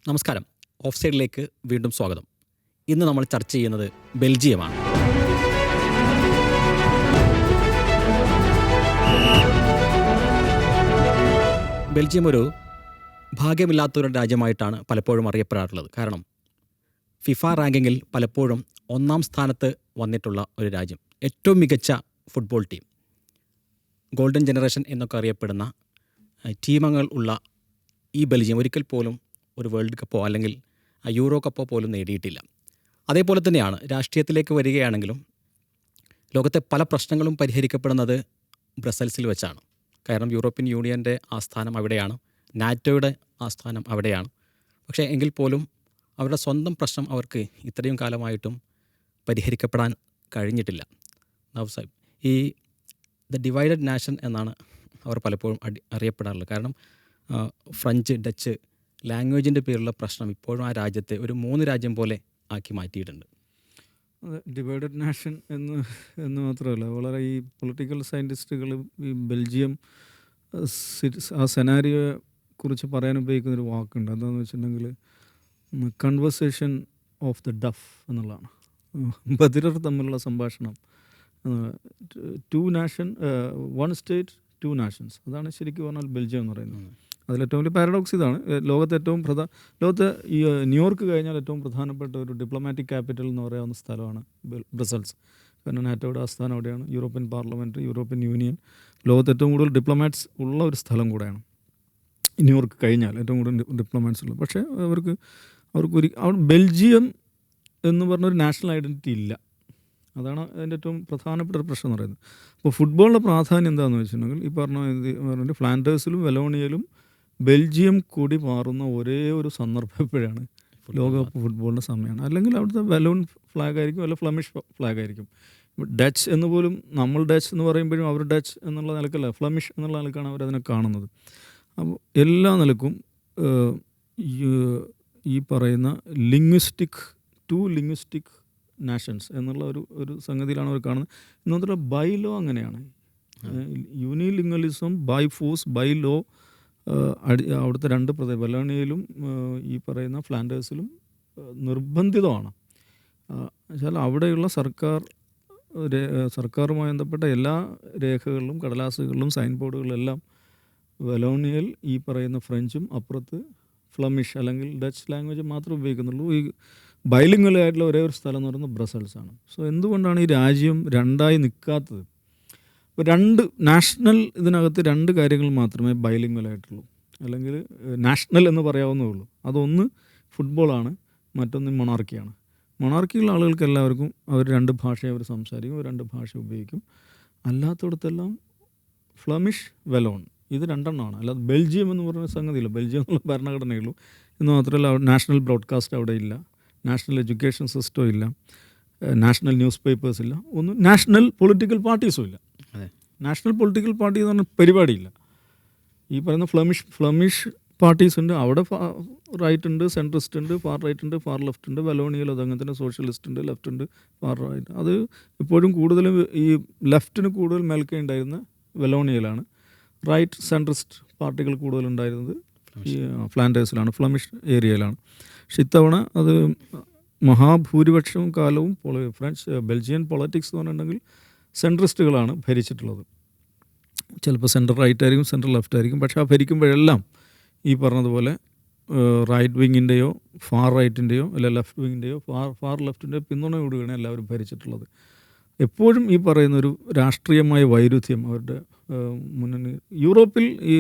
നമസ്കാരം. ഓഫ് സൈഡിലേക്ക് വീണ്ടും സ്വാഗതം. ഇന്ന് നമ്മൾ ചർച്ച ചെയ്യുന്നത് ബെൽജിയമാണ്. ബെൽജിയം ഒരു ഭാഗ്യമില്ലാത്തൊരു രാജ്യമായിട്ടാണ് പലപ്പോഴും അറിയപ്പെടാറുള്ളത്. കാരണം ഫിഫ റാങ്കിങ്ങിൽ പലപ്പോഴും 1-ാം സ്ഥാനത്ത് വന്നിട്ടുള്ള ഒരു രാജ്യം, ഏറ്റവും മികച്ച ഫുട്ബോൾ ടീം, ഗോൾഡൻ ജനറേഷൻ എന്നൊക്കെ അറിയപ്പെടുന്ന ടീമംഗങ്ങൾ ഉള്ള ഈ ബെൽജിയം ഒരിക്കൽ പോലും ഒരു വേൾഡ് കപ്പോ അല്ലെങ്കിൽ യൂറോ കപ്പോ പോലും നേടിയിട്ടില്ല. അതേപോലെ തന്നെയാണ് രാഷ്ട്രീയത്തിലേക്ക് വരികയാണെങ്കിലും ലോകത്തെ പല പ്രശ്നങ്ങളും പരിഹരിക്കപ്പെടുന്നത് ബ്രസൽസിൽ വെച്ചാണ്. കാരണം യൂറോപ്യൻ യൂണിയൻ്റെ ആസ്ഥാനം അവിടെയാണ്, നാറ്റോയുടെ ആസ്ഥാനം അവിടെയാണ്. പക്ഷേ എങ്കിൽ പോലും അവരുടെ സ്വന്തം പ്രശ്നം അവർക്ക് ഇത്രയും കാലമായിട്ടും പരിഹരിക്കപ്പെടാൻ കഴിഞ്ഞിട്ടില്ല. നവ്സാഹിബ്, ഈ ദ ഡിവൈഡഡ് നാഷൻ എന്നാണ് അവർ പലപ്പോഴും അറിയപ്പെടാറുള്ളത്. കാരണം ഫ്രഞ്ച്, ഡച്ച് ലാംഗ്വേജിൻ്റെ പേരിലുള്ള പ്രശ്നം ഇപ്പോഴും ആ രാജ്യത്തെ ഒരു 3 രാജ്യം പോലെ ആക്കി മാറ്റിയിട്ടുണ്ട്. ഡിവൈഡഡ് നാഷൻ എന്ന് മാത്രമല്ല, വളരെ ഈ പൊളിറ്റിക്കൽ സയൻറ്റിസ്റ്റുകൾ ഈ ബെൽജിയം ആ സെനാരിയോയെ കുറിച്ച് പറയാൻ ഉപയോഗിക്കുന്നൊരു വാക്കുണ്ട്. എന്താണെന്ന് വെച്ചിട്ടുണ്ടെങ്കിൽ കൺവേഴ്സേഷൻ ഓഫ് ദ ഡഫ് എന്നുള്ളതാണ്. ബധിരർ തമ്മിലുള്ള സംഭാഷണം. 2 നാഷൻ 1 സ്റ്റേറ്റ് 2 നാഷൻസ്, അതാണ് ശരിക്കും പറഞ്ഞാൽ ബെൽജിയം എന്ന് പറയുന്നത്. അതിലേറ്റവും വലിയ പാരഡോക്സ് ഇതാണ്. ലോകത്തെ ഈ ന്യൂയോർക്ക് കഴിഞ്ഞാൽ ഏറ്റവും പ്രധാനപ്പെട്ട ഒരു ഡിപ്ലോമാറ്റിക് ക്യാപിറ്റൽ എന്ന് പറയാവുന്ന സ്ഥലമാണ് ബ്രസൽസ്. കാരണം നാറ്റോയുടെ ആസ്ഥാനം അവിടെയാണ്. യൂറോപ്യൻ പാർലമെൻറ്റ്, യൂറോപ്യൻ യൂണിയൻ, ലോകത്ത് ഏറ്റവും കൂടുതൽ ഡിപ്ലോമാറ്റ്സ് ഉള്ള ഒരു സ്ഥലം കൂടെയാണ് ന്യൂയോർക്ക് കഴിഞ്ഞാൽ ഏറ്റവും കൂടുതൽ ഡിപ്ലോമാറ്റ്സ് ഉള്ളത്. പക്ഷേ അവിടെ ബെൽജിയം എന്ന് പറഞ്ഞൊരു നാഷണൽ ഐഡൻറ്റിറ്റി ഇല്ല. അതാണ് അതിൻ്റെ ഏറ്റവും പ്രധാനപ്പെട്ട ഒരു പ്രശ്നം എന്ന് പറയുന്നത്. അപ്പോൾ ഫുട്ബോളിൻ്റെ പ്രാധാന്യം എന്താണെന്ന് വെച്ചിട്ടുണ്ടെങ്കിൽ ഈ പറഞ്ഞ ഫ്ലാൻഡേഴ്സിലും വെലോണിയയിലും ബെൽജിയം കൂടി മാറുന്ന ഒരേ ഒരു സന്ദർഭം എപ്പോഴാണ് ലോകകപ്പ് ഫുട്ബോളിൻ്റെ സമയമാണ്. അല്ലെങ്കിൽ അവിടുത്തെ ബലൂൺ ഫ്ലാഗ് ആയിരിക്കും, അല്ലെങ്കിൽ ഫ്ലമിഷ് ഫ്ലാഗ് ആയിരിക്കും. ഡച്ച് എന്ന് പോലും നമ്മൾ ഡച്ച് എന്ന് പറയുമ്പോഴും അവർ ഡച്ച് എന്നുള്ള നിലക്കല്ല, ഫ്ലമിഷ് എന്നുള്ള നിലക്കാണ് അവരതിനെ കാണുന്നത്. അപ്പോൾ എല്ലാ നിലക്കും ഈ പറയുന്ന ലിംഗ്വിസ്റ്റിക് നാഷൻസ് എന്നുള്ള ഒരു സംഗതിയിലാണ് അവർ കാണുന്നത്. ഇന്നത്തെ ബൈ ലോ അങ്ങനെയാണ്. യൂണിലിംഗ്വലിസം ബൈ ഫോഴ്സ്, ബൈ ലോ അവിടുത്തെ 2 പ്രദേശം വെലോണിയയിലും ഈ പറയുന്ന ഫ്ലാൻഡേഴ്സിലും നിർബന്ധിതമാണ്. വെച്ചാൽ അവിടെയുള്ള സർക്കാരുമായി ബന്ധപ്പെട്ട എല്ലാ രേഖകളിലും കടലാസുകളിലും സൈൻ ബോർഡുകളിലെല്ലാം വെലോണിയയിൽ ഈ പറയുന്ന ഫ്രഞ്ചും അപ്പുറത്ത് ഫ്ലമിഷ് അല്ലെങ്കിൽ ഡച്ച് ലാംഗ്വേജ് മാത്രമേ ഉപയോഗിക്കുന്നുള്ളൂ. ഈ ബൈലിംഗ്വലായിട്ടുള്ള ഒരേ ഒരു സ്ഥലം എന്ന് പറയുന്നത് ബ്രസൽസാണ്. സോ എന്തുകൊണ്ടാണ് ഈ രാജ്യം 2ആയി നിൽക്കാത്തത്? ഇപ്പോൾ 2 നാഷണൽ ഇതിനകത്ത് 2 കാര്യങ്ങൾ മാത്രമേ ബൈലിംഗ്വലായിട്ടുള്ളൂ, അല്ലെങ്കിൽ നാഷണൽ എന്ന് പറയാവുന്നതുള്ളൂ. അതൊന്ന് ഫുട്ബോളാണ്, മറ്റൊന്ന് മൊണാർക്കിയാണ്. മൊണാർക്കിയുള്ള ആളുകൾക്ക് എല്ലാവർക്കും അവർ 2 ഭാഷയെ അവർ സംസാരിക്കും, 2 ഭാഷ ഉപയോഗിക്കും. അല്ലാത്തടത്തെല്ലാം ഫ്ലമിഷ്, വെലോൺ, ഇത് 2 എണ്ണമാണ്. അല്ലാതെ ബെൽജിയം എന്ന് പറയുന്ന സംഗതിയില്ല. ബെൽജിയം എന്നുള്ള ഭരണഘടനയുള്ളൂ എന്ന് മാത്രമല്ല, നാഷണൽ ബ്രോഡ്കാസ്റ്റ് അവിടെ ഇല്ല, നാഷണൽ എഡ്യൂക്കേഷൻ സിസ്റ്റം ഇല്ല, നാഷണൽ ന്യൂസ് പേപ്പേഴ്സ് ഇല്ല, ഒന്നും നാഷണൽ പൊളിറ്റിക്കൽ പാർട്ടീസും ഇല്ല. നാഷണൽ പൊളിറ്റിക്കൽ പാർട്ടി എന്ന് പറഞ്ഞ പരിപാടിയില്ല. ഈ പറയുന്ന ഫ്ലമിഷ് പാർട്ടീസ് ഉണ്ട്. അവിടെ റൈറ്റ് ഉണ്ട്, സെൻട്രിസ്റ്റ് ഉണ്ട്, ഫാർ റൈറ്റ് ഉണ്ട്, ഫാർ ലെഫ്റ്റ് ഉണ്ട്. വെലോണിയയിൽ അതങ്ങനെ തന്നെ സോഷ്യലിസ്റ്റ് ഉണ്ട്, ലെഫ്റ്റ് ഉണ്ട്, ഫാർ റൈറ്റ്. അത് ഇപ്പോഴും കൂടുതലും ഈ ലെഫ്റ്റിന് കൂടുതൽ മേൽക്കയുണ്ടായിരുന്ന വെലോണിയയിലാണ്. റൈറ്റ് സെൻട്രിസ്റ്റ് പാർട്ടികൾ കൂടുതലുണ്ടായിരുന്നത് ഈ ഫ്ലാൻഡേഴ്സിലാണ്, ഫ്ലമിഷ് ഏരിയയിലാണ്. പക്ഷെ ഇത്തവണ അത് മഹാഭൂരിപക്ഷം കാലവും ബെൽജിയൻ പൊളിറ്റിക്സ് എന്ന് പറഞ്ഞിട്ടുണ്ടെങ്കിൽ സെൻട്രിസ്റ്റുകളാണ് ഭരിച്ചിട്ടുള്ളത്. ചിലപ്പോൾ സെൻട്രൽ റൈറ്റ് ആയിരിക്കും, സെൻട്രൽ ലെഫ്റ്റ് ആയിരിക്കും. പക്ഷേ ആ ഭരിക്കുമ്പോഴെല്ലാം ഈ പറഞ്ഞതുപോലെ റൈറ്റ് വിങ്ങിൻ്റെയോ ഫാർ റൈറ്റിൻ്റെയോ അല്ല ലെഫ്റ്റ് വിങ്ങിൻ്റെയോ ഫാർ ലെഫ്റ്റിൻ്റെയോ പിന്തുണയോടുകൂടിയാണ് എല്ലാവരും ഭരിച്ചിട്ടുള്ളത്. എപ്പോഴും ഈ പറയുന്നൊരു രാഷ്ട്രീയമായ വൈരുദ്ധ്യം അവരുടെ മുന്നണി. യൂറോപ്പിൽ ഈ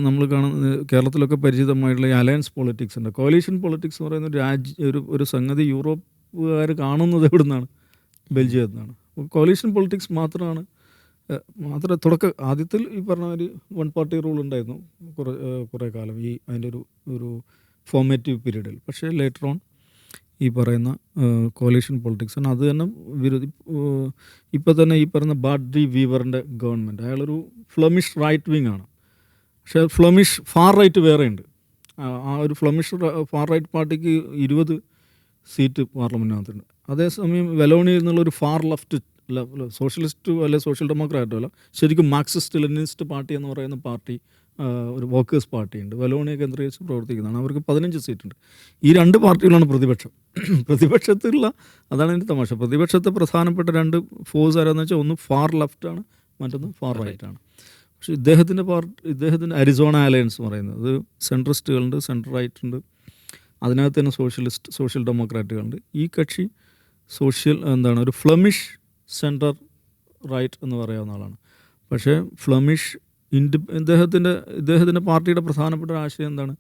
നമ്മൾ കാണുന്ന കേരളത്തിലൊക്കെ പരിചിതമായിട്ടുള്ള ഈ അലയൻസ് പൊളിറ്റിക്സ് ഉണ്ട്. കോലീഷൻ പൊളിറ്റിക്സ് എന്ന് പറയുന്ന ഒരു സംഗതി യൂറോപ്പുകാർ കാണുന്നത് എവിടെ നിന്നാണ്? ബെൽജിയത്തിൽ നിന്നാണ്. കോലീഷൻ പൊളിറ്റിക്സ് മാത്രമേ ആദ്യത്തിൽ ഈ പറഞ്ഞ ഒരു 1 പാർട്ടി റൂൾ ഉണ്ടായിരുന്നു കുറേ കാലം ഈ അതിൻ്റെ ഒരു ഫോർമേറ്റീവ് പീരീഡിൽ. പക്ഷേ ലേറ്റർ ഓൺ ഈ പറയുന്ന കോലീഷൻ പൊളിറ്റിക്സ് ആണ്. അത് തന്നെ ഇപ്പോൾ തന്നെ ഈ പറയുന്ന ബാഡ് ഡി വീവറിൻ്റെ ഗവൺമെൻറ്, അയാളൊരു ഫ്ലമിഷ് റൈറ്റ് വിങ് ആണ്. പക്ഷേ ഫ്ലമിഷ് ഫാർ റൈറ്റ് വേറെയുണ്ട്. ആ ഒരു ഫ്ലമിഷ് ഫാർ റൈറ്റ് പാർട്ടിക്ക് 20 സീറ്റ് പാർലമെൻറ്റിനകത്തുണ്ട്. അതേസമയം വെലോണിയിൽ നിന്നുള്ളൊരു ഫാർ ലെഫ്റ്റ് സോഷ്യലിസ്റ്റ് അല്ലെ സോഷ്യൽ ഡെമോക്രാറ്റോ അല്ല, ശരിക്കും മാർക്സിസ്റ്റ് ലെനിനിസ്റ്റ് പാർട്ടി എന്ന് പറയുന്ന പാർട്ടി ഒരു വർക്കേഴ്സ് പാർട്ടിയുണ്ട്, വലോണിയ കേന്ദ്രീകരിച്ച് പ്രവർത്തിക്കുന്നതാണ്. അവർക്ക് 15 സീറ്റുണ്ട്. ഈ 2 പാർട്ടികളാണ് പ്രതിപക്ഷം. പ്രതിപക്ഷത്തുള്ള അതാണ് എൻ്റെ തമാശ. പ്രതിപക്ഷത്തെ പ്രധാനപ്പെട്ട 2 ഫോഴ്സ് ആരാന്ന് വെച്ചാൽ ഒന്ന് ഫാർ ലെഫ്റ്റാണ്, മറ്റൊന്ന് ഫാർ റൈറ്റാണ്. പക്ഷേ ഇദ്ദേഹത്തിൻ്റെ അരിസോണ അലയൻസ് പറയുന്നത് അത് സെൻട്രിസ്റ്റുകളുണ്ട്, സെൻട്രൽ റൈറ്റ് ഉണ്ട്, അതിനകത്ത് തന്നെ സോഷ്യൽ ഡെമോക്രാറ്റുകളുണ്ട്. ഈ കക്ഷി ഒരു ഫ്ലമിഷ് സെൻറ്റർ റൈറ്റ് എന്ന് പറയാവുന്ന ആളാണ്. പക്ഷേ ഫ്ലമിഷ് ഇദ്ദേഹത്തിൻ്റെ പാർട്ടിയുടെ പ്രധാനപ്പെട്ട ആശയം എന്താണ്?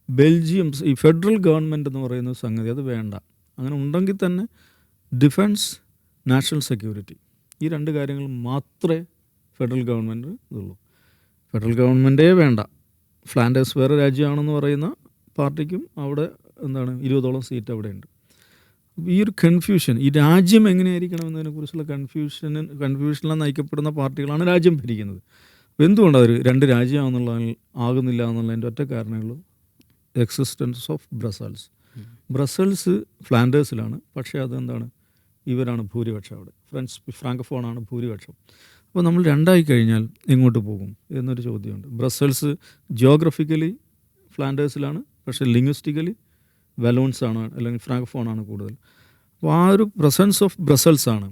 ബെൽജിയം ഈ ഫെഡറൽ ഗവൺമെൻറ് എന്ന് പറയുന്ന സംഗതി അത് വേണ്ട. അങ്ങനെ ഉണ്ടെങ്കിൽ തന്നെ ഡിഫൻസ്, നാഷണൽ സെക്യൂരിറ്റി, ഈ 2 കാര്യങ്ങൾ മാത്രമേ ഫെഡറൽ ഗവൺമെൻറ് ഇതുള്ളൂ. ഫെഡറൽ ഗവൺമെൻറ്റേ വേണ്ട. ഫ്ലാൻഡേഴ്സ് വേറെ രാജ്യമാണെന്ന് പറയുന്ന പാർട്ടിക്കും അവിടെ 20ഓളം സീറ്റ് അവിടെയുണ്ട്. ഈ ഒരു കൺഫ്യൂഷൻ, ഈ രാജ്യം എങ്ങനെയായിരിക്കണം എന്നതിനെക്കുറിച്ചുള്ള കൺഫ്യൂഷനിൽ നയിക്കപ്പെടുന്ന പാർട്ടികളാണ് രാജ്യം ഭരിക്കുന്നത്. എന്തുകൊണ്ടാണ് അവർ 2 ആകുന്നില്ല എന്നുള്ളതിൻ്റെ ഒറ്റ കാരണമേ ഉള്ളൂ, എക്സിസ്റ്റൻസ് ഓഫ് ബ്രസൽസ് ഫ്ലാൻഡേഴ്സിലാണ്. പക്ഷേ ഇവരാണ് ഭൂരിപക്ഷം അവിടെ, ഫ്രാങ്കഫോണാണ് ഭൂരിപക്ഷം. അപ്പോൾ നമ്മൾ 2 കഴിഞ്ഞാൽ എങ്ങോട്ട് പോകും എന്നൊരു ചോദ്യമുണ്ട്. ബ്രസൽസ് ജിയോഗ്രഫിക്കലി ഫ്ലാൻഡേഴ്സിലാണ്, പക്ഷേ ലിംഗ്വിസ്റ്റിക്കലി വലോൺസാണ് അല്ലെങ്കിൽ ഫ്രാങ്കഫോണാണ് കൂടുതൽ. അപ്പോൾ ആ ഒരു പ്രസൻസ് ഓഫ് ബ്രസൽസാണ്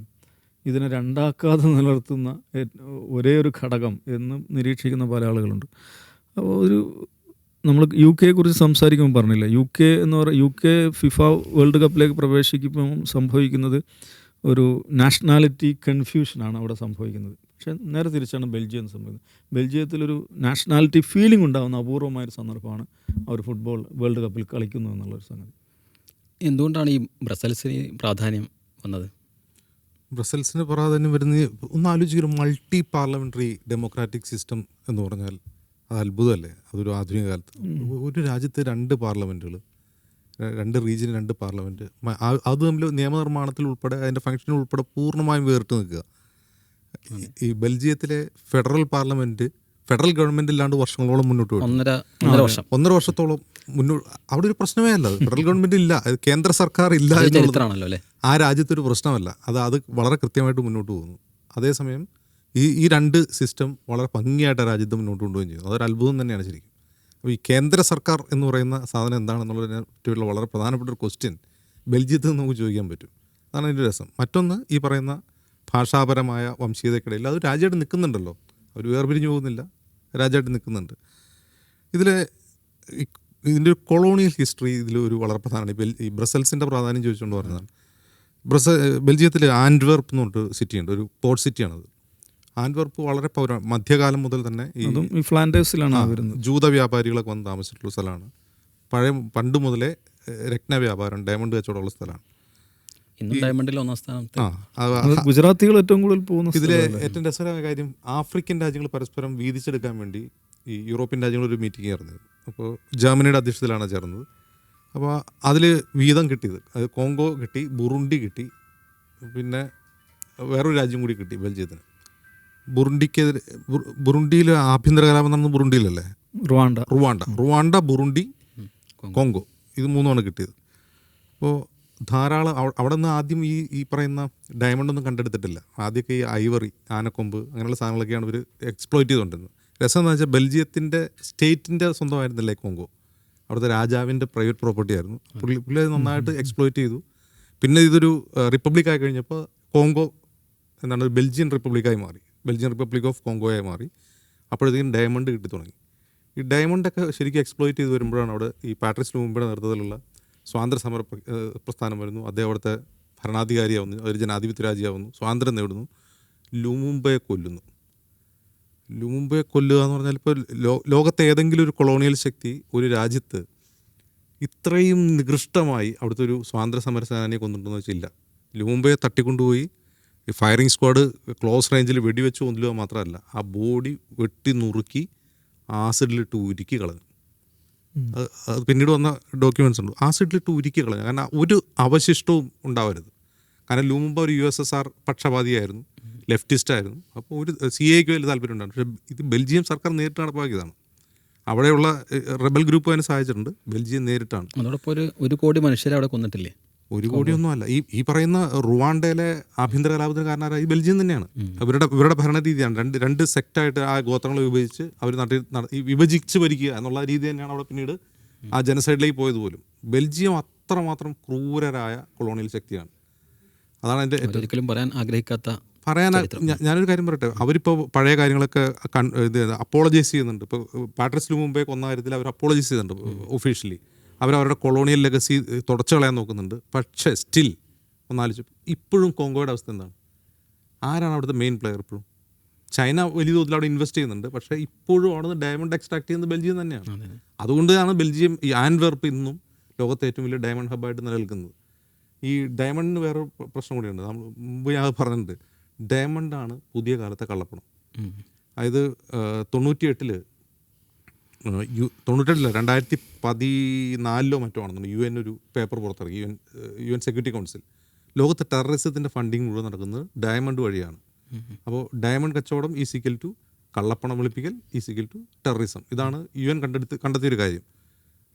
ഇതിനെ 2ആക്കാതെ നിലനിർത്തുന്ന ഒരേ ഒരു ഘടകം എന്ന് നിരീക്ഷിക്കുന്ന പല ആളുകളുണ്ട്. അപ്പോൾ നമ്മൾ UK കുറിച്ച് സംസാരിക്കുമ്പോൾ പറഞ്ഞില്ല, UK ഫിഫ വേൾഡ് കപ്പിലേക്ക് പ്രവേശിക്കുമ്പോൾ സംഭവിക്കുന്നത് ഒരു നാഷണാലിറ്റി കൺഫ്യൂഷനാണ് അവിടെ സംഭവിക്കുന്നത്. പക്ഷേ നേരെ തിരിച്ചാണ് ബെൽജിയം സംഭവിക്കുന്നത്. ബെൽജിയത്തിലൊരു നാഷണാലിറ്റി ഫീലിംഗ് ഉണ്ടാകുന്ന അപൂർവമായൊരു സന്ദർഭമാണ് അവർ ഫുട്ബോൾ വേൾഡ് കപ്പിൽ കളിക്കുന്നു എന്നുള്ളൊരു സംഗതി. എന്തുകൊണ്ടാണ് ഈ ബ്രസൽസിന് പ്രാധാന്യം വന്നത്? ബ്രസൽസിന് പ്രാധാന്യം വരുന്നത് ഒന്ന് ആലോചിക്കും, മൾട്ടി പാർലമെൻ്ററി ഡെമോക്രാറ്റിക് സിസ്റ്റം എന്ന് പറഞ്ഞാൽ അത് അത്ഭുതമല്ലേ? അതൊരു ആധുനിക കാലത്ത് ഒരു രാജ്യത്ത് 2 പാർലമെൻറ്റുകൾ, 2 റീജിയൻ 2 പാർലമെൻറ്റ്, അത് തമ്മിൽ നിയമനിർമ്മാണത്തിൽ ഉൾപ്പെടെ അതിൻ്റെ ഫംഗ്ഷനിൽ ഉൾപ്പെടെ പൂർണ്ണമായും വേറിട്ട് നിൽക്കുക. ഈ ബെൽജിയത്തിലെ ഫെഡറൽ ഗവൺമെൻറ് ഇല്ലാണ്ട് വർഷങ്ങളോളം മുന്നോട്ട് പോയി, 1.5 വർഷത്തോളം അവിടെ ഒരു പ്രശ്നമേ അല്ല. ഫെഡറൽ ഗവൺമെൻറ് ഇല്ല, കേന്ദ്ര സർക്കാർ ഇല്ല എന്നുള്ളത് ആ രാജ്യത്തൊരു പ്രശ്നമല്ല. അത് വളരെ കൃത്യമായിട്ട് മുന്നോട്ട് പോകുന്നു. അതേസമയം ഈ 2 സിസ്റ്റം വളരെ ഭംഗിയായിട്ട് ആ രാജ്യത്ത് മുന്നോട്ട് കൊണ്ടുപോവുകയും ചെയ്യുന്നു. അതൊരു അത്ഭുതം തന്നെയാണ് ശരിക്കും. അപ്പോൾ ഈ കേന്ദ്ര സർക്കാർ എന്ന് പറയുന്ന സാധനം എന്താണെന്നുള്ളതിനെ പറ്റിയുള്ള വളരെ പ്രധാനപ്പെട്ട ഒരു ക്വസ്റ്റ്യൻ ബെൽജിയത്തിൽ നിന്ന് നമുക്ക് ചോദിക്കാൻ പറ്റും. അതാണ് അതിൻ്റെ രസം. മറ്റൊന്ന്, ഈ പറയുന്ന ഭാഷാപരമായ വംശീയതയ്ക്കിടയിൽ അത് രാജ്യമായിട്ട് നിൽക്കുന്നുണ്ടല്ലോ, അവർ വേർപിരിഞ്ഞു പോകുന്നില്ല, രാജ്യമായിട്ട് നിൽക്കുന്നുണ്ട്. ഇതിൻ്റെ ഒരു കൊളോണിയൽ ഹിസ്റ്ററി ഒരു വളരെ പ്രധാനമാണ്. ഈ ബ്രസൽസിൻ്റെ പ്രാധാന്യം ചോദിച്ചുകൊണ്ട് പറഞ്ഞതാണ്. ബെൽജിയത്തിൽ ആൻഡ്വെർപ്പ് എന്ന് പറഞ്ഞിട്ട് സിറ്റിയുണ്ട്, ഒരു പോർട്ട് സിറ്റിയാണത്. ആൻഡ്വെർപ്പ് വളരെ മധ്യകാലം മുതൽ തന്നെ ഈ ഫ്ലാൻഡേഴ്സിലാണ് വരുന്നത്. ജൂത വ്യാപാരികളൊക്കെ വന്ന് താമസിച്ചിട്ടുള്ള സ്ഥലമാണ്. പണ്ട് മുതലേ രത്നവ്യാപാരം, ഡയമണ്ട് കച്ചവടമുള്ള സ്ഥലമാണ്. ഗുജറാത്തികൾ ഏറ്റവും കൂടുതൽ പോകുന്ന. ഇതിലെ ഏറ്റവും രസകരമായ കാര്യം, ആഫ്രിക്കൻ രാജ്യങ്ങൾ പരസ്പരം വീതിച്ചെടുക്കാൻ വേണ്ടി ഈ യൂറോപ്യൻ രാജ്യങ്ങൾ ഒരു മീറ്റിംഗ് ചേർന്നത്. അപ്പോൾ ജർമ്മനിയുടെ അധ്യക്ഷതയിലാണ് ചേർന്നത്. അപ്പോൾ അതിൽ വീതം കിട്ടിയത്, അത് കോങ്കോ കിട്ടി, ബുറുണ്ടി കിട്ടി, പിന്നെ വേറൊരു രാജ്യം കൂടി കിട്ടി ബെൽജിയത്തിന്. ബുറുണ്ടിയിൽ ആഭ്യന്തര കലാപം നടന്നത് ബുറുണ്ടിയിലല്ലേ? റുവാണ്ട, ബുറുണ്ടി, കോങ്കോ, ഇത് 3 കിട്ടിയത്. അപ്പോൾ ധാരാളം അവിടെ നിന്ന് ആദ്യം ഈ പറയുന്ന ഡയമണ്ടൊന്നും കണ്ടെടുത്തിട്ടില്ല. ആദ്യമൊക്കെ ഈ ഐവറി, ആനക്കൊമ്പ്, അങ്ങനെയുള്ള സാധനങ്ങളൊക്കെയാണ് ഇവർ എക്സ്പ്ലോയിറ്റ് ചെയ്തുകൊണ്ടിരുന്നത്. രസം എന്ന് വെച്ചാൽ ബെൽജിയത്തിൻ്റെ സ്റ്റേറ്റിൻ്റെ സ്വന്തമായിരുന്നില്ലേ കോങ്കോ, അവിടുത്തെ രാജാവിൻ്റെ പ്രൈവറ്റ് പ്രോപ്പർട്ടി ആയിരുന്നു. പുള്ളി അത് നന്നായിട്ട് എക്സ്പ്ലോയിറ്റ് ചെയ്തു. പിന്നെ ഇതൊരു റിപ്പബ്ലിക്കായി കഴിഞ്ഞപ്പോൾ കോങ്കോ ബെൽജിയൻ റിപ്പബ്ലിക്കായി മാറി, ബെൽജിയൻ റിപ്പബ്ലിക് ഓഫ് കോങ്കോയായി മാറി. അപ്പോഴത്തേക്കും ഡയമണ്ട് കിട്ടി തുടങ്ങി. ഈ ഡയമണ്ടൊക്കെ ശരിക്കും എക്സ്പ്ലോയിറ്റ് ചെയ്ത് വരുമ്പോഴാണ് അവിടെ ഈ പാട്രിസ് ലൂംബയുടെ നേതൃത്വത്തിലുള്ള സ്വാതന്ത്ര്യ സമര പ്രസ്ഥാനം വരുന്നു. അദ്ദേഹം അവിടുത്തെ ഭരണാധികാരിയാവുന്നു, ഒരു ജനാധിപത്യ രാജ്യമാവുന്നു, സ്വാതന്ത്ര്യം നേടുന്നു. ലുമുംബയെ കൊല്ലുക എന്ന് പറഞ്ഞാൽ ഇപ്പോൾ ലോകത്തെ ഏതെങ്കിലും ഒരു കൊളോണിയൽ ശക്തി ഒരു രാജ്യത്ത് ഇത്രയും നികൃഷ്ടമായി അവിടുത്തെ ഒരു സ്വാതന്ത്ര്യ സമര സേനാനിയെ കൊന്നിട്ടുണ്ടെന്ന് വെച്ചില്ല. ലുമുംബയെ തട്ടിക്കൊണ്ടുപോയി ഈ ഫയറിംഗ് സ്ക്വാഡ് ക്ലോസ് റേഞ്ചിൽ വെടിവെച്ച് കൊല്ലുക മാത്രമല്ല, ആ ബോഡി വെട്ടി നുറുക്കി ആസിഡിലിട്ട് ഉരുക്കി കളഞ്ഞു. അത് പിന്നീട് വന്ന ഡോക്യുമെൻറ്റ്സ് ഉണ്ട്. ആസിഡിലിട്ട് ഉരുക്കി കളഞ്ഞു, കാരണം ഒരു അവശിഷ്ടവും ഉണ്ടാവരുത്. കാരണം ലുമുംബ ഒരു USSR പക്ഷപാതിയായിരുന്നു, ലെഫ്റ്റിസ്റ്റായിരുന്നു. അപ്പോൾ ഒരു CAക്ക് വലിയ താല്പര്യം ഉണ്ടായിരുന്നു. പക്ഷേ ഇത് ബെൽജിയം സർക്കാർ നേരിട്ട് നടപ്പാക്കിയതാണ്. അവിടെയുള്ള റെബൽ ഗ്രൂപ്പ് അതിനെ സഹായിച്ചിട്ടുണ്ട്, ബെൽജിയം നേരിട്ടാണ്. അതോടൊപ്പം 1 കോടി മനുഷ്യരെ അവിടെ കൊന്നിട്ടില്ലേ? 1 കോടിയൊന്നും അല്ല. ഈ പറയുന്ന റുവാണ്ടയിലെ ആഭ്യന്തര കലാപത്തിന് കാരണക്കാരായ ഈ ബെൽജിയം തന്നെയാണ്. ഇവരുടെ ഭരണരീതിയാണ്. രണ്ട് സെക്റ്റായിട്ട് ആ ഗോത്രങ്ങളെ വിഭജിച്ച് അവർ വിഭജിച്ച് ഭരിക്കുക എന്നുള്ള രീതി തന്നെയാണ് അവിടെ പിന്നീട് ആ ജനസൈഡിലേക്ക് പോയത് പോലും. ബെൽജിയം അത്രമാത്രം ക്രൂരരായ കൊളോണിയൽ ശക്തിയാണ്. അതാണ് എൻ്റെ ഒരിക്കലും പറയാൻ ആഗ്രഹിക്കാത്ത ഞാനൊരു കാര്യം പറയട്ടെ. അവരിപ്പോൾ പഴയ കാര്യങ്ങളൊക്കെ അപ്പോളജൈസ് ചെയ്യുന്നുണ്ട്. ഇപ്പോൾ പാട്രിസ് ലുമുമ്പെ കൊന്ന കാര്യത്തിൽ അവർ അപ്പോളജൈസ് ചെയ്യുന്നുണ്ട് ഒഫീഷ്യലി. അവരവരുടെ കൊളോണിയൽ ലെഗസി തുടച്ചു കളയാൻ നോക്കുന്നുണ്ട്. പക്ഷേ സ്റ്റിൽ ഒന്നാലോചിച്ചു, ഇപ്പോഴും കോങ്കോയുടെ അവസ്ഥ എന്താണ്? ആരാണ് അവിടുത്തെ മെയിൻ പ്ലെയർ? ഇപ്പോഴും ചൈന വലിയ തോതിൽ അവിടെ ഇൻവെസ്റ്റ് ചെയ്യുന്നുണ്ട്. പക്ഷേ ഇപ്പോഴും അവിടെ നിന്ന് ഡയമണ്ട് എക്സ്ട്രാക്ട് ചെയ്യുന്നത് ബെൽജിയം തന്നെയാണ്. അതുകൊണ്ടാണ് ബെൽജിയം ഈ ആൻഡ്വെർപ്പ് ഇന്നും ലോകത്തെ ഏറ്റവും വലിയ ഡയമണ്ട് ഹബ്ബായിട്ട് നിലനിൽക്കുന്നത്. ഈ ഡയമണ്ടിന് വേറെ പ്രശ്നം കൂടിയുണ്ട്. നമ്മൾ മുമ്പ് ഞാൻ പറഞ്ഞിട്ടുണ്ട്, ഡയമണ്ടാണ് പുതിയ കാലത്തെ കള്ളപ്പണം. അതായത് 98 2014 മറ്റോ ആണെന്നുണ്ട് UN ഒരു പേപ്പർ പുറത്തിറക്കി. UN സെക്യൂരിറ്റി കൗൺസിൽ ലോകത്തെ ടെററിസത്തിൻ്റെ ഫണ്ടിങ് മുഴുവൻ നടക്കുന്നത് ഡയമണ്ട് വഴിയാണ്. അപ്പോൾ ഡയമണ്ട് കച്ചവടം ഈസിക്കൽ ടു കള്ളപ്പണം വെളുപ്പിക്കൽ ഈസിക്കൽ ടു ടെററിസം. ഇതാണ് UN കണ്ടെത്തിയൊരു കാര്യം.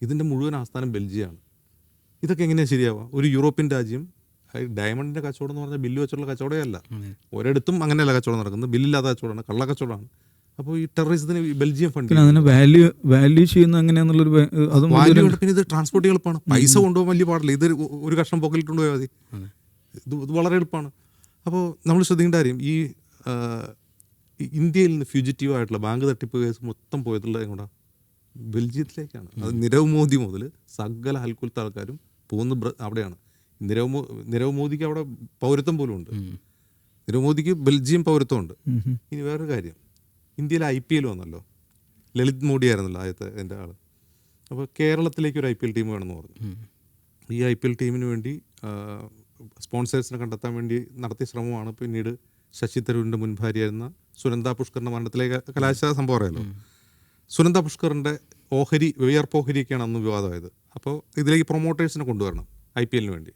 ഇതിൻ്റെ മുഴുവൻ ആസ്ഥാനം ബെൽജിയമാണ്. ഇതൊക്കെ എങ്ങനെയാണ് ശരിയാവുക? ഒരു യൂറോപ്യൻ രാജ്യം ഡയമണ്ടിൻ്റെ കച്ചവടം എന്ന് പറഞ്ഞാൽ ബില്ല് വെച്ചുള്ള കച്ചവടമേ അല്ല. ഒരിടത്തും അങ്ങനെയല്ല കച്ചവടം നടക്കുന്നത്. ബില്ലില്ലാത്ത കച്ചവടമാണ്, കള്ളക്കച്ചവടമാണ്. അപ്പോൾ ഈ ടെററിസത്തിന് ബെൽജിയം ഫണ്ട് വാല്യൂ ചെയ്യുന്നത് എങ്ങനെയാന്നുള്ളൊരു പിന്നെ ഇത് ട്രാൻസ്പോർട്ട് എളുപ്പമാണ്. പൈസ കൊണ്ടുപോകാൻ വലിയ പാടില്ല. ഇത് ഒരു കഷ്ണം പോക്കലിട്ട് കൊണ്ടുപോയാൽ മതി. ഇത് വളരെ എളുപ്പമാണ്. അപ്പോൾ നമ്മൾ ശ്രദ്ധിക്കേണ്ട കാര്യം, ഈ ഇന്ത്യയിൽ നിന്ന് ഫ്യൂജിറ്റീവ് ആയിട്ടുള്ള ബാങ്ക് തട്ടിപ്പ് കേസ് മൊത്തം പോയിട്ടുള്ളത് എങ്ങോട്ടാണ്? ബെൽജിയത്തിലേക്കാണ്. അത് നിരവ് മോദി മുതൽ സകല ഹൽക്കുലത്തെ ആൾക്കാരും പോകുന്ന അവിടെയാണ്. നിരവ് മോദിക്ക് അവിടെ പൗരത്വം പോലും ഉണ്ട്. നിരവ് മോദിക്ക് ബെൽജിയം പൗരത്വമുണ്ട്. ഇനി വേറൊരു കാര്യം, ഇന്ത്യയിൽ IPL വന്നല്ലോ. ലളിത് മോഡി ആയിരുന്നല്ലോ ആദ്യത്തെ എൻ്റെ ആൾ. അപ്പോൾ കേരളത്തിലേക്ക് ഒരു IPL ടീം വേണമെന്ന് പറഞ്ഞു. ഈ IPL ടീമിന് വേണ്ടി സ്പോൺസേഴ്സിനെ കണ്ടെത്താൻ വേണ്ടി നടത്തിയ ശ്രമമാണ് പിന്നീട് ശശി തരൂരിൻ്റെ മുൻ ഭാര്യയായിരുന്ന സുനന്ദ പുഷ്കറിൻ്റെ മരണത്തിലേക്ക് കലാശ സംഭവം അറിയാലോ. സുനന്ദ പുഷ്കറിൻ്റെ വിയർപ്പോഹരിയൊക്കെയാണ് അന്ന് വിവാദമായത്. അപ്പോൾ ഇതിലേക്ക് പ്രൊമോട്ടേഴ്സിനെ കൊണ്ടുവരണം IPL വേണ്ടി.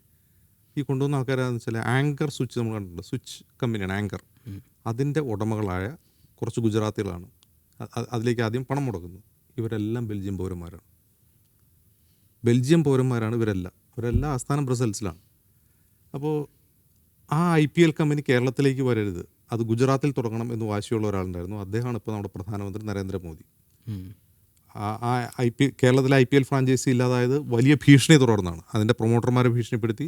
ഈ കൊണ്ടുവന്ന ആൾക്കാരാണെന്ന് വെച്ചാൽ ആങ്കർ സ്വിച്ച് നമ്മൾ കണ്ടിട്ടുണ്ട്. സ്വിച്ച് കമ്പനിയാണ് ആങ്കർ. അതിൻ്റെ ഉടമകളായ കുറച്ച് ഗുജറാത്തികളാണ് അതിലേക്ക് ആദ്യം പണം മുടക്കുന്നത്. ഇവരെല്ലാം ബെൽജിയം പൗരന്മാരാണ് ഇവരെല്ലാം. ഇവരെല്ലാം ആസ്ഥാനം ബ്രസൽസിലാണ്. അപ്പോൾ ആ IPL കമ്പനി കേരളത്തിലേക്ക് വരരുത്, അത് ഗുജറാത്തിൽ തുടങ്ങണം എന്ന് വാശിയുള്ള ഒരാളുണ്ടായിരുന്നു. അദ്ദേഹമാണ് ഇപ്പോൾ നമ്മുടെ പ്രധാനമന്ത്രി നരേന്ദ്രമോദി. കേരളത്തിലെ IPL ഫ്രാഞ്ചൈസി ഇല്ലാതായത് വലിയ ഭീഷണി തുടർന്നാണ്. അതിൻ്റെ പ്രൊമോട്ടർമാരെ ഭീഷണിപ്പെടുത്തി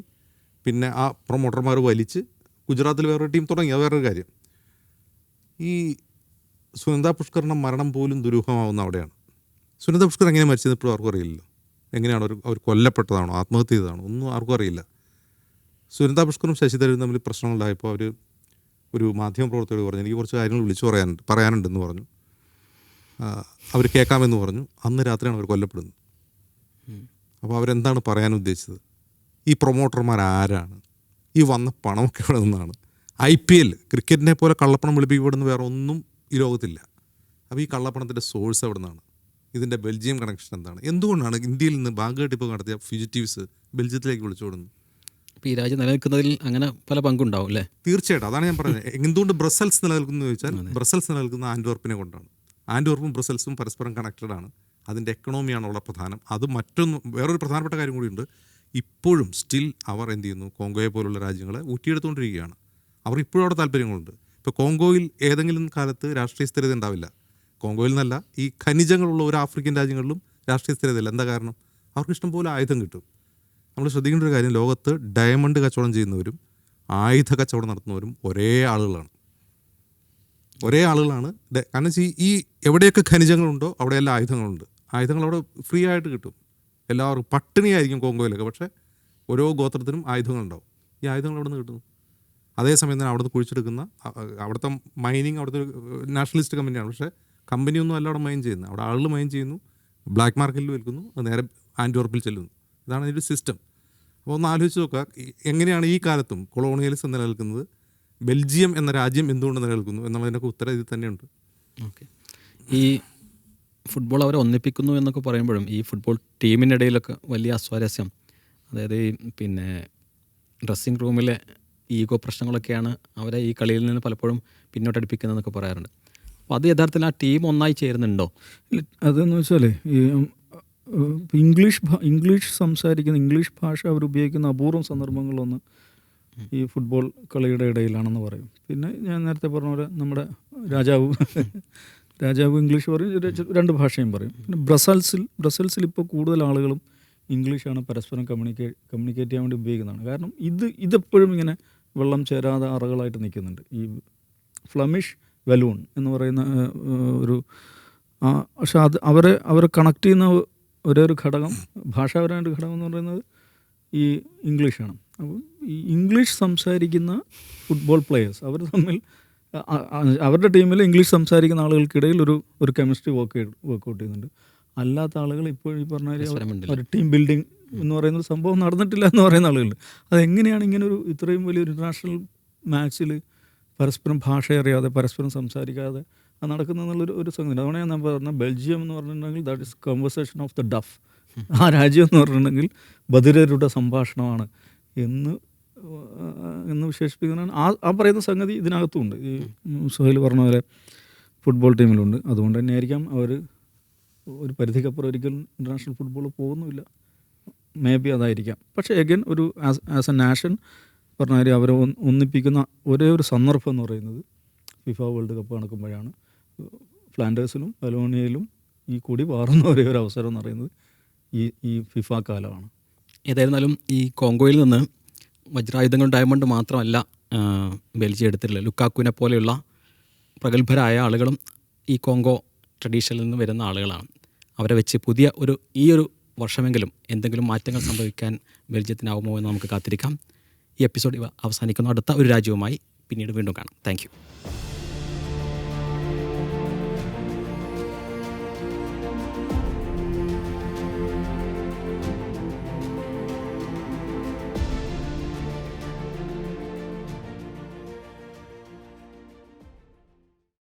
പിന്നെ ആ പ്രൊമോട്ടർമാർ വലിച്ച് ഗുജറാത്തിൽ വേറൊരു ടീം തുടങ്ങി. അത് വേറൊരു കാര്യം. ഈ സുനന്ദ പുഷ്കറിൻ്റെ മരണം പോലും ദുരൂഹമാവുന്ന അവിടെയാണ്. സുനന്ദ പുഷ്കർ എങ്ങനെ മരിച്ചത് ഇപ്പോഴും ആർക്കും അറിയില്ലല്ലോ. എങ്ങനെയാണ് അവർ കൊല്ലപ്പെട്ടതാണോ ആത്മഹത്യ ചെയ്തതാണോ ഒന്നും ആർക്കും അറിയില്ല. സുനന്ദ പുഷ്കറും ശശി തരൂരും തമ്മിൽ പ്രശ്നങ്ങളുണ്ടായപ്പോൾ അവർ ഒരു മാധ്യമപ്രവർത്തകർ പറഞ്ഞു, എനിക്ക് കുറച്ച് കാര്യങ്ങൾ വിളിച്ചു പറയാനുണ്ടെന്ന് പറഞ്ഞു. അവർ കേൾക്കാമെന്ന് പറഞ്ഞു. അന്ന് രാത്രിയാണ് അവർ കൊല്ലപ്പെടുന്നത്. അപ്പോൾ അവരെന്താണ് പറയാൻ ഉദ്ദേശിച്ചത്? ഈ പ്രൊമോട്ടർമാർ ആരാണ്? ഈ വന്ന പണമൊക്കെ ഇവിടെ നിന്നാണ്. IPL ക്രിക്കറ്റിനെ പോലെ കള്ളപ്പണം വെളുപ്പിക്കപ്പെടുന്ന വേറെ ഒന്നും ഈ ലോകത്തില്ല. അപ്പോൾ ഈ കള്ളപ്പണത്തിൻ്റെ സോഴ്സ് എവിടെ നിന്നാണ്? ഇതിൻ്റെ ബെൽജിയം കണക്ഷൻ എന്താണ്? എന്തുകൊണ്ടാണ് ഇന്ത്യയിൽ നിന്ന് ബാങ്ക് തട്ടിപ്പ് നടത്തിയ ഫ്യൂജിറ്റീവ്സ് ബെൽജിയത്തിലേക്ക് വിളിച്ചോടുന്നത്? അപ്പോൾ ഈ രാജ്യം നിലനിൽക്കുന്നതിൽ അങ്ങനെ പല പങ്കുണ്ടാവും അല്ലേ? തീർച്ചയായിട്ടും. അതാണ് ഞാൻ പറഞ്ഞത്. എന്തുകൊണ്ട് ബ്രസൽസ് നിലനിൽക്കുന്നു ചോദിച്ചാൽ, ബ്രസൽസ് നിലനിൽക്കുന്ന ആൻഡ്വർപ്പിനെ കൊണ്ടാണ്. ആൻഡ്വർപ്പും ബ്രസൽസും പരസ്പരം കണക്റ്റഡ് ആണ്. അതിൻ്റെ എക്കണോമിയാണ് ഉള്ള പ്രധാനം. അത് വേറൊരു പ്രധാനപ്പെട്ട കാര്യം കൂടിയുണ്ട്. ഇപ്പോഴും സ്റ്റിൽ അവർ എന്ത് ചെയ്യുന്നു? കോങ്കോയെ പോലുള്ള രാജ്യങ്ങളെ ഊറ്റിയെടുത്തുകൊണ്ടിരിക്കുകയാണ്. അവർ ഇപ്പോഴും അവിടെ താല്പര്യങ്ങളുണ്ട്. ഇപ്പോൾ കോങ്കോയിൽ ഏതെങ്കിലും കാലത്ത് രാഷ്ട്രീയ സ്ഥിരത ഉണ്ടാവില്ല. കോങ്കോയിൽ നിന്നല്ല, ഈ ഖനിജങ്ങളുള്ള ഒരു ആഫ്രിക്കൻ രാജ്യങ്ങളിലും രാഷ്ട്രീയ സ്ഥിരതയില്ല. എന്താ കാരണം? അവർക്ക് ഇഷ്ടംപോലെ ആയുധം കിട്ടും. നമ്മൾ ശ്രദ്ധിക്കേണ്ട ഒരു കാര്യം, ലോകത്ത് ഡയമണ്ട് കച്ചവടം ചെയ്യുന്നവരും ആയുധ കച്ചവടം നടത്തുന്നവരും ഒരേ ആളുകളാണ്. കാരണം ഈ എവിടെയൊക്കെ ഖനിജങ്ങളുണ്ടോ അവിടെയെല്ലാം ആയുധങ്ങളുണ്ട്. ആയുധങ്ങൾ അവിടെ ഫ്രീ ആയിട്ട് കിട്ടും. എല്ലാവർക്കും പട്ടിണിയായിരിക്കും കോങ്കോയിലൊക്കെ, പക്ഷേ ഓരോ ഗോത്രത്തിനും ആയുധങ്ങളുണ്ടാവും. ഈ ആയുധങ്ങൾ അവിടെ നിന്ന് കിട്ടുന്നു. അതേസമയം തന്നെ അവിടുന്ന് കുഴിച്ചെടുക്കുന്ന അവിടുത്തെ മൈനിങ് അവിടുത്തെ നാഷണലിസ്റ്റ് കമ്പനിയാണ്. പക്ഷേ കമ്പനിയൊന്നും അല്ല അവിടെ മൈൻ ചെയ്യുന്നത്. അവിടെ ആളുകൾ മൈൻ ചെയ്യുന്നു, ബ്ലാക്ക് മാർക്കറ്റിൽ വിൽക്കുന്നു, അത് നേരെ ആൻഡ്വർപ്പിൽ ചെല്ലുന്നു. ഇതാണ് ഇതിൻ്റെ സിസ്റ്റം. അപ്പോൾ ഒന്ന് ആലോചിച്ച് നോക്കുക, എങ്ങനെയാണ് ഈ കാലത്തും കൊളോണിയലിസം നിലനിൽക്കുന്നത്, ബെൽജിയം എന്ന രാജ്യം എന്തുകൊണ്ട് നിലനിൽക്കുന്നു എന്നുള്ളതിനൊക്കെ ഉത്തരം ഇതിൽ തന്നെയുണ്ട്. ഓക്കെ. ഈ ഫുട്ബോൾ അവരെ ഒന്നിപ്പിക്കുന്നു എന്നൊക്കെ പറയുമ്പോഴും ഈ ഫുട്ബോൾ ടീമിനിടയിലൊക്കെ വലിയ അസ്വാരസ്യം, അതായത് പിന്നെ ഡ്രസ്സിങ് റൂമിലെ ഈഗോ പ്രശ്നങ്ങളൊക്കെയാണ് അവരെ ഈ കളിയിൽ നിന്ന് പലപ്പോഴും പിന്നോട്ടടിപ്പിക്കുന്നതെന്നൊക്കെ പറയാറുണ്ട്. അപ്പോൾ അത് യഥാർത്ഥത്തിൽ ആ ടീം ഒന്നായി ചേരുന്നുണ്ടോ? അതെന്ന് വെച്ചാൽ ഈ ഇംഗ്ലീഷ് സംസാരിക്കുന്ന ഇംഗ്ലീഷ് ഭാഷ അവരുപയോഗിക്കുന്ന അപൂർവം സന്ദർഭങ്ങളൊന്ന് ഈ ഫുട്ബോൾ കളിയുടെ ഇടയിലാണെന്ന് പറയും. പിന്നെ ഞാൻ നേരത്തെ പറഞ്ഞ പോലെ നമ്മുടെ രാജാവ് ഇംഗ്ലീഷ് പറയും, രണ്ട് ഭാഷയും പറയും. പിന്നെ ബ്രസൽസിൽ ഇപ്പോൾ കൂടുതൽ ആളുകളും ഇംഗ്ലീഷാണ് പരസ്പരം കമ്മ്യൂണിക്കേറ്റ് ചെയ്യാൻ വേണ്ടി ഉപയോഗിക്കുന്നതാണ്. കാരണം ഇതെപ്പോഴും ഇങ്ങനെ വെള്ളം ചേരാതെ അറകളായിട്ട് നിൽക്കുന്നുണ്ട്. ഈ ഫ്ലമിഷ് വലൂൺ എന്ന് പറയുന്ന ഒരു പക്ഷെ അവരെ കണക്ട് ചെയ്യുന്ന ഒരേ ഒരു ഘടകം, ഭാഷാപരമായിട്ട് ഘടകം എന്ന് പറയുന്നത് ഈ ഇംഗ്ലീഷാണ്. അപ്പോൾ ഈ ഇംഗ്ലീഷ് സംസാരിക്കുന്ന ഫുട്ബോൾ പ്ലെയേഴ്സ് അവർ തമ്മിൽ അവരുടെ ടീമിൽ ഇംഗ്ലീഷ് സംസാരിക്കുന്ന ആളുകൾക്കിടയിൽ ഒരു കെമിസ്ട്രി വർക്കൗട്ട് ചെയ്യുന്നുണ്ട്. അല്ലാത്ത ആളുകൾ ഇപ്പോൾ ഈ പറഞ്ഞ ഒരു ടീം ബിൽഡിംഗ് എന്ന് പറയുന്നൊരു സംഭവം നടന്നിട്ടില്ല എന്ന് പറയുന്ന ആളുകളുണ്ട്. അതെങ്ങനെയാണ് ഇങ്ങനെ ഇത്രയും വലിയൊരു ഇൻ്റർനാഷണൽ മാച്ചിൽ പരസ്പരം ഭാഷ അറിയാതെ പരസ്പരം സംസാരിക്കാതെ അത് നടക്കുന്നതെന്നുള്ളൊരു സംഗതി. അതുകൊണ്ട് ഞാൻ പറഞ്ഞ ബെൽജിയം എന്ന് പറഞ്ഞിട്ടുണ്ടെങ്കിൽ that is conversation of the duff. ആ രാജ്യം എന്ന് പറഞ്ഞിട്ടുണ്ടെങ്കിൽ ബധിരരുടെ സംഭാഷണമാണ് എന്ന് വിശേഷിപ്പിക്കുന്നതാണ്. ആ പറയുന്ന സംഗതി ഇതിനകത്തുമുണ്ട്. ഈ സുഹൈൽ പറഞ്ഞ പോലെ ഫുട്ബോൾ ടീമിലുണ്ട്. അതുകൊണ്ട് തന്നെ ആയിരിക്കാം അവർ ഒരു പരിധിക്കപ്പുറം ഒരിക്കലും ഇൻ്റർനാഷണൽ ഫുട്ബോൾ പോകുന്നുമില്ല. മേ ബി അതായിരിക്കാം. പക്ഷേ എഗൈൻ ഒരു ആസ് എ നാഷൻ പറഞ്ഞ കാര്യം അവരെ ഒന്നിപ്പിക്കുന്ന ഒരേ ഒരു സന്ദർഭം എന്ന് പറയുന്നത് ഫിഫ വേൾഡ് കപ്പ് നടക്കുമ്പോഴാണ്. ഫ്ലാൻഡേഴ്സിലും വലോണിയയിലും ഈ കൂടി മാറുന്ന ഒരേ ഒരു അവസരം എന്ന് പറയുന്നത് ഈ ഫിഫ കാലമാണ്. ഏതായിരുന്നാലും ഈ കോങ്കോയിൽ നിന്ന് വജ്രായുധങ്ങളും ഡയമണ്ട് മാത്രമല്ല ബെൽജിയം എടുത്തിട്ടില്ല. ലുക്കാക്കുവിനെ പോലെയുള്ള പ്രഗത്ഭരായ ആളുകളും ഈ കോങ്കോ ട്രഡീഷനിൽ നിന്ന് വരുന്ന ആളുകളാണ്. അവരെ വെച്ച് ഈ ഒരു വർഷമെങ്കിലും എന്തെങ്കിലും മാറ്റങ്ങൾ സംഭവിക്കാൻ ബെൽജിയത്തിനാവുമോ എന്ന് നമുക്ക് കാത്തിരിക്കാം. ഈ എപ്പിസോഡ് അവസാനിക്കുന്നു. അടുത്ത ഒരു രാജ്യവുമായി പിന്നീട് വീണ്ടും കാണാം. Thank you.